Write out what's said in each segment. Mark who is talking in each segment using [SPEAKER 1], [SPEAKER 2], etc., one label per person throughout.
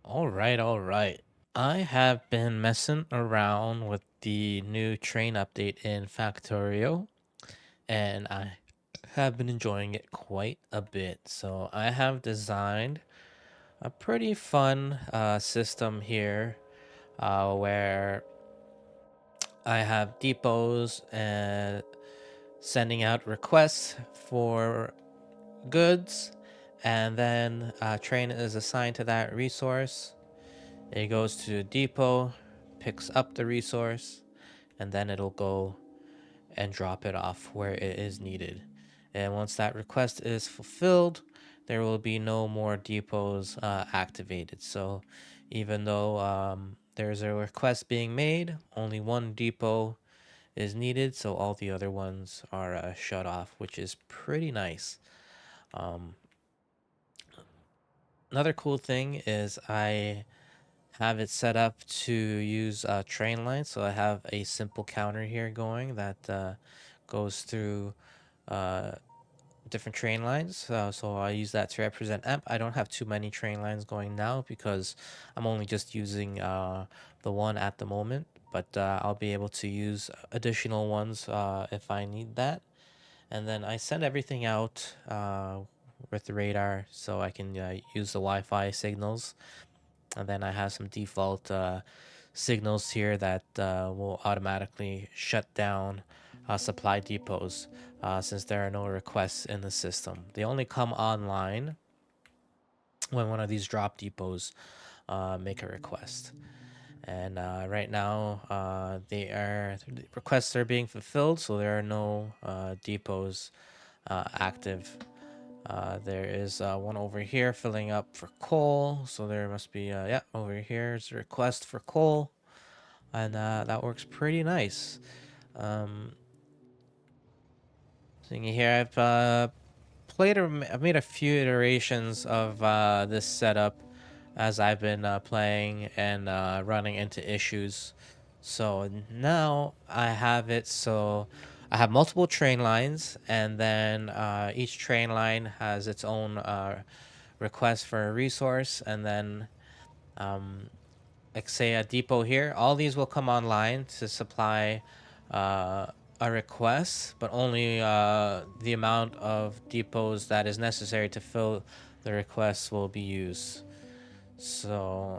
[SPEAKER 1] All right. I have been messing around with the new train update in Factorio, and I have been enjoying it quite a bit. So I have designed a pretty fun system here where I have depots and sending out requests for goods, and then a train is assigned to that resource. It goes to the depot, picks up the resource, and then it'll go and drop it off where it is needed. And once that request is fulfilled, there will be no more depots activated. So even though there's a request being made, only one depot is needed. So all the other ones are shut off, which is pretty nice. Um, Another cool thing is I have it set up to use train lines. So I have a simple counter here going that goes through uh, different train lines. So I use that to represent amp. I don't have too many train lines going now because I'm only just using the one at the moment. But I'll be able to use additional ones if I need that. And then I send everything out with the radar so I can use the Wi-Fi signals, and then I have some default signals here that will automatically shut down supply depots since there are no requests in the system. They only come online when one of these drop depots make a request. And right now, the requests are being fulfilled, so there are no depots active. There is one over here filling up for coal. So there must be, yeah, over here is a request for coal. And that works pretty nice. Um, Seeing here, I've made a few iterations of this setup as I've been playing and running into issues. So now I have it so I have multiple train lines, and then each train line has its own request for a resource, and then um, like say a depot here. All these will come online to supply uh, a request, but only the amount of depots that is necessary to fill the request will be used. So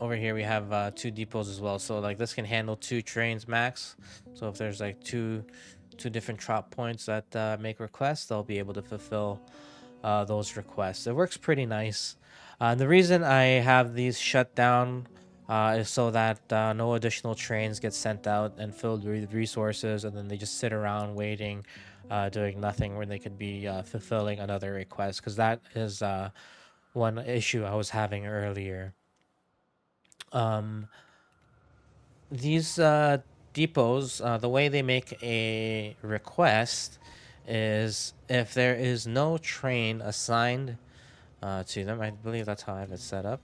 [SPEAKER 1] over here we have two depots as well. So like this can handle two trains max. So if there's like two different drop points that make requests, they'll be able to fulfill those requests. It works pretty nice. The reason I have these shut down is so that no additional trains get sent out and filled with resources, and then they just sit around waiting, doing nothing, when they could be fulfilling another request. Because that is one issue I was having earlier. Um, these depots, the way they make a request is if there is no train assigned to them. I believe that's how I have it set up.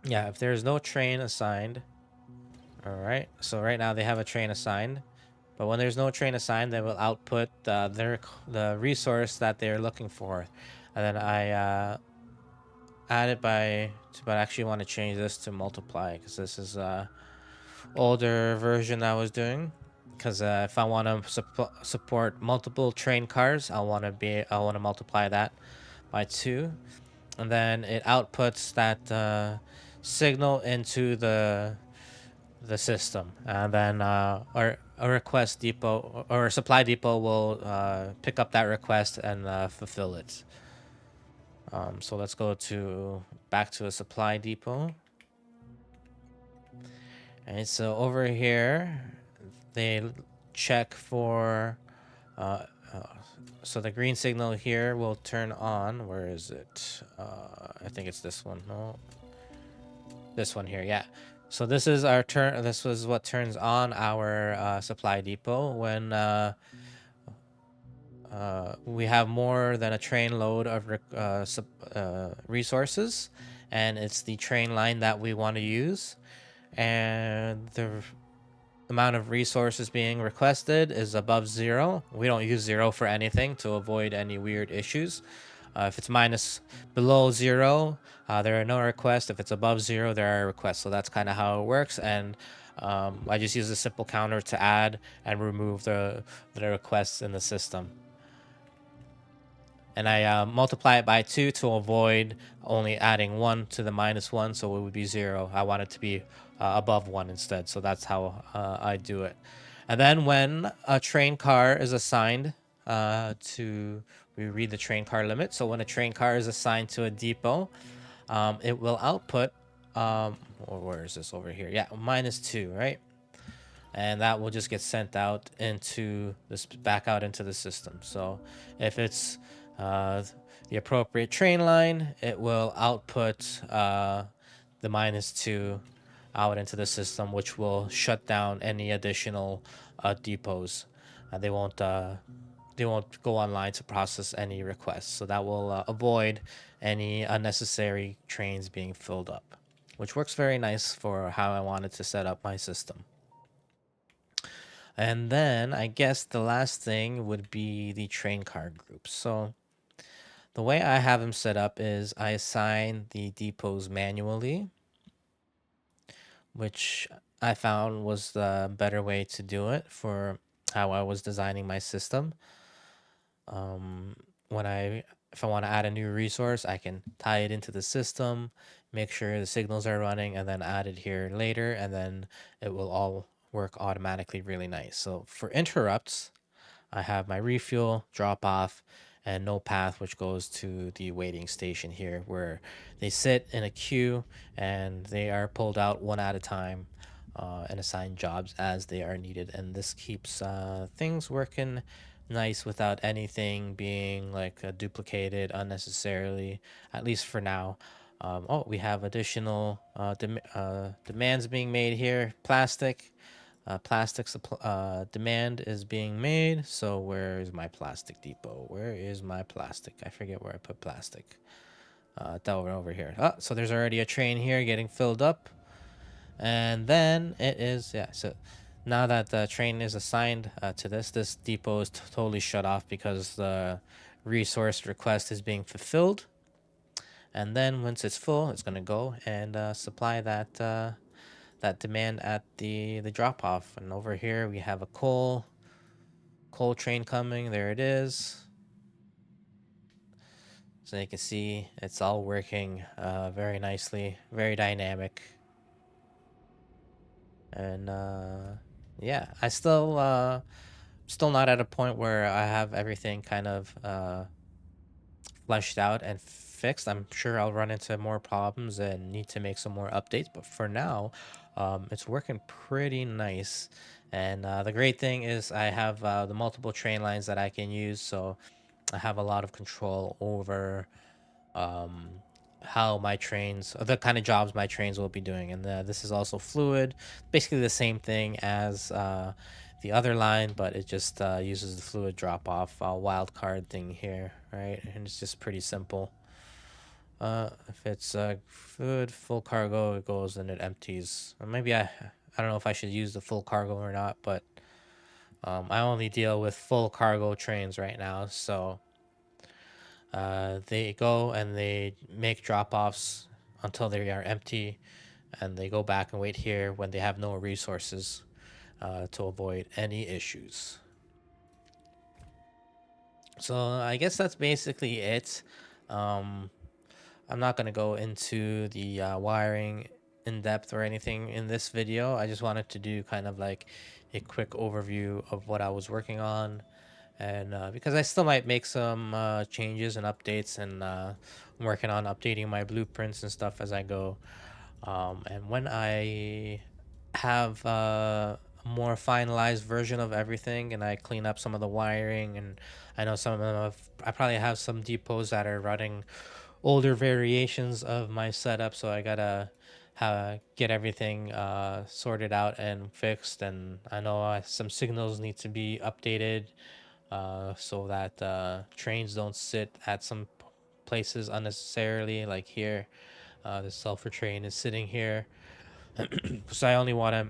[SPEAKER 1] Yeah, if there's no train assigned. All right. So right now they have a train assigned, but when there's no train assigned, they will output the resource that they're looking for, and then I add it by. But I actually want to change this to multiply because this is older version I was doing. Because if I want to support multiple train cars, I want to multiply that by 2, and then it outputs that signal into the system, and then our a request depot or a supply depot will pick up that request and fulfill it. So let's go to back to a supply depot. And so over here, they check for. Uh, uh, so the green signal here will turn on. Where is it? I think it's this one. No, this one here. Yeah. So this is our turn. This was what turns on our supply depot when we have more than a train load of resources, and it's the train line that we want to use, and the amount of resources being requested is above 0. We don't use 0 for anything to avoid any weird issues. If it's minus below zero, there are no requests. If it's above zero, there are requests. So that's kind of how it works. And I just use a simple counter to add and remove the requests in the system. And I multiply it by 2 to avoid only adding 1 to the minus 1, so it would be 0. I want it to be above 1 instead, so that's how I do it. And then when a train car is assigned we read the train car limit. So when a train car is assigned to a depot, it will output, or where is this over here? Yeah, -2, right? And that will just get sent out into this, back out into the system. So if it's uh, the appropriate train line, it will output the -2 out into the system, which will shut down any additional depots. They won't go online to process any requests. So that will avoid any unnecessary trains being filled up, which works very nice for how I wanted to set up my system. And then I guess the last thing would be the train car groups. So the way I have them set up is I assign the depots manually, which I found was the better way to do it for how I was designing my system. Um, when if I want to add a new resource, I can tie it into the system, make sure the signals are running, and then add it here later, and then it will all work automatically really nice. So for interrupts, I have my refuel, drop off, and no path, which goes to the waiting station here, where they sit in a queue and they are pulled out one at a time and assigned jobs as they are needed. And this keeps things working nice without anything being like duplicated unnecessarily, at least for now. Oh, we have additional demands being made here. Plastic demand is being made. So where is my plastic depot? Where is my plastic? I forget where I put plastic. Over here. Oh, so there's already a train here getting filled up. And then it is, yeah, so now that the train is assigned to this depot is totally shut off because the resource request is being fulfilled. And then once it's full, it's going to go and supply that demand at the drop off. And over here we have a coal train coming. There it is. So you can see it's all working very nicely, very dynamic. And yeah, I still not at a point where I have everything kind of fleshed out and fixed. I'm sure I'll run into more problems and need to make some more updates, but for now, it's working pretty nice. And the great thing is I have the multiple train lines that I can use, so I have a lot of control over um, how my trains, the kind of jobs my trains will be doing. And this is also fluid, basically the same thing as the other line, but it just uses the fluid drop off wild card thing here, right? And it's just pretty simple. If it's fluid full cargo, it goes and it empties. Or maybe I don't know if I should use the full cargo or not, but I only deal with full cargo trains right now, so they go and they make drop offs until they are empty, and they go back and wait here when they have no resources to avoid any issues. So I guess that's basically it. Um, I'm not going to go into the wiring in depth or anything in this video. I just wanted to do kind of like a quick overview of what I was working on. And because I still might make some changes and updates, and I'm working on updating my blueprints and stuff as I go. And when I have a more finalized version of everything, and I clean up some of the wiring, and I know some of them I probably have some depots that are running older variations of my setup, so I gotta get everything sorted out and fixed. And I know some signals need to be updated so that trains don't sit at some places unnecessarily. Like here, the sulfur train is sitting here, so I only want to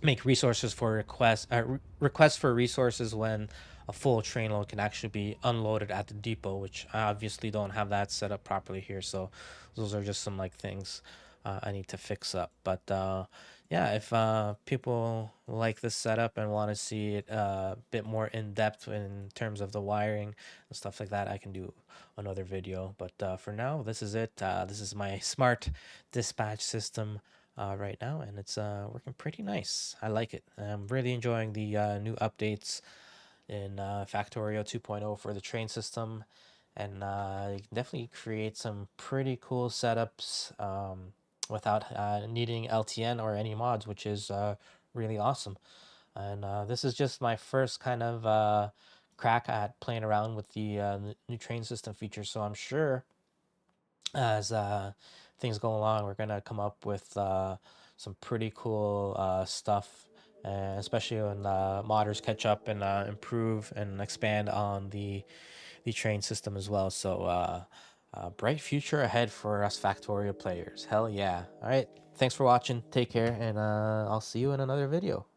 [SPEAKER 1] make resources for requests for resources when a full train load can actually be unloaded at the depot, which I obviously don't have that set up properly here. So those are just some like things I need to fix up. But yeah, if people like this setup and want to see it a bit more in depth in terms of the wiring and stuff like that, I can do another video. But for now, this is it. This is my smart dispatch system right now, and it's working pretty nice. I like it. I'm really enjoying the new updates in Factorio 2.0 for the train system, and you can definitely create some pretty cool setups without needing LTN or any mods, which is really awesome. And this is just my first kind of crack at playing around with the new train system features. So I'm sure as things go along, we're gonna come up with some pretty cool stuff, especially when modders catch up and improve and expand on the train system as well. So bright future ahead for us Factorio players. Hell yeah! All right, thanks for watching. Take care, and I'll see you in another video.